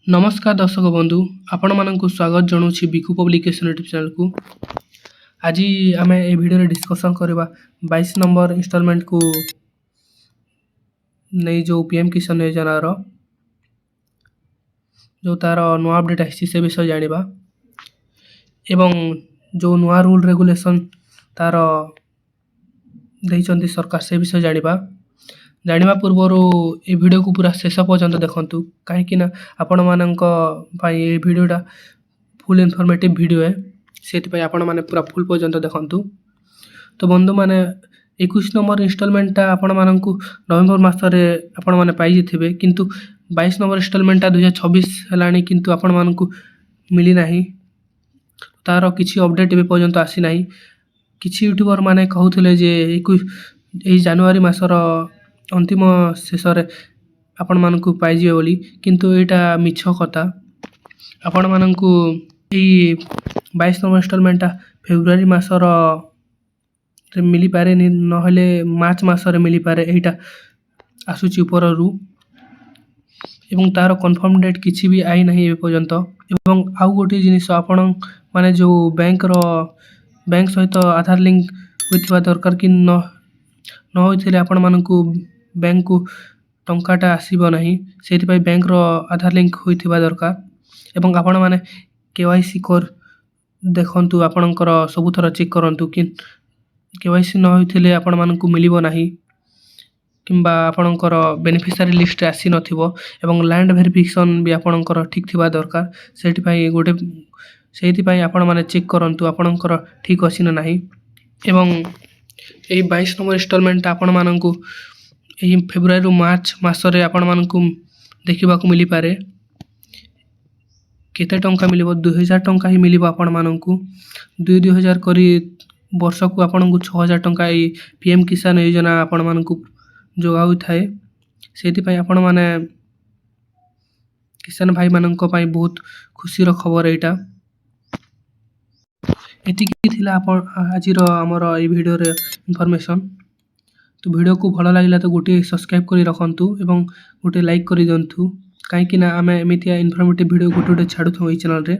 नमस्कार दर्शक बंधु आपण मानक स्वागत जनाऊँ बिकु पब्लिकेशन यूट्यूब चैनल को। आज आम ए भिडियो डिस्कसन करवा 22 नंबर इंस्टॉलमेंट को नहीं जो पीएम किसान योजना जो तार नुआ अपडेट आसी से विषय जानिबा एवं जो नुआ रूल रेगुलेशन तार देइचंती सरकार से विषय जानिबा पूर्वर ए वीडियो को पूरा शेष पर्यंत देखंतु कहीं आपण मानक ए वीडियोटा फुल इनफॉर्मेटिव वीडियो है से आपण माने पूरा फुल पर्यंत देखंतु। तो बंधु माने 21 नंबर इंस्टॉलमेंटा आपण मानक नवेम्बर मासरे आपण माने पाई जिथिबे किंतु 22 नंबर इंस्टॉलमेंटा 2026 हलानी किंतु आपण मानक मिली नाही तार किछि अपडेट ए पर्यंत आसी नाही। किछि यूट्यूबर माने कहउथिले जे 21 जनवरी मासर अंतिम शेष आपण मानक पाइजे बोली किंतु एटा मिछ कथा। आपण मानक 22 नंबर इंस्टॉलमेंटा फेब्रुआरी मासर मिली पारे नहले मार्च मासरे मिली पारे एटा आसुची ऊपर रु एवं तार कन्फर्म डेट किछि भी आई नहीं ए पर्यंत। एवं आउ गोटे जिनिस आपण माने जो बैंक सहित आधार लिंक होइथिबा दरकार कि न होइथिले आपण मानक बैंक को टंकाटा आसीबो नहीं से बैंक रो आधार लिंक होइथिबा दरकार एवं आपण माने केवाईसी कर देखंतु आपणकर सब थर चेक करंतु कि केवाईसी न होइथिले आपण मानक मिलिबो नाही किंबा आपणकर बेनिफिशियरी लिस्ट आसी नथिबो एवं लैंड वेरिफिकेशन भी आपणकर ठीक थिबा दरकार सेठी आपण माने चेक करंतु आपणकर ठीक अछि न नाही। एवं ए 22 नंबर इंस्टॉलमेंट आपण मानक एही फेब्रुआरी रु मार्च मासरे आपण मानक देखिबा को मिली पारे केते टंका मिलिबो 2000 टंका ही मिलिबो आपण मानक 2000 करी वर्ष को आपण को 6000 टंका ए पीएम किसान योजना आपण मानक जोगाउ थाए सेति पई आपण माने किसान भाई मानक पई बहुत खुशी रो खबर एटा एतिकी थिला आपण आजिर हमर ए वीडियो रे इन्फॉर्मेशन। तो वीडियो को भल लागिला तो गोटे सब्सक्राइब करी रखंतु एवं गोटे लाइक करी दंतु कहीं आम एमितिया इनफॉर्मेटिव वीडियो गोटे छाड़ू ए चैनल रे।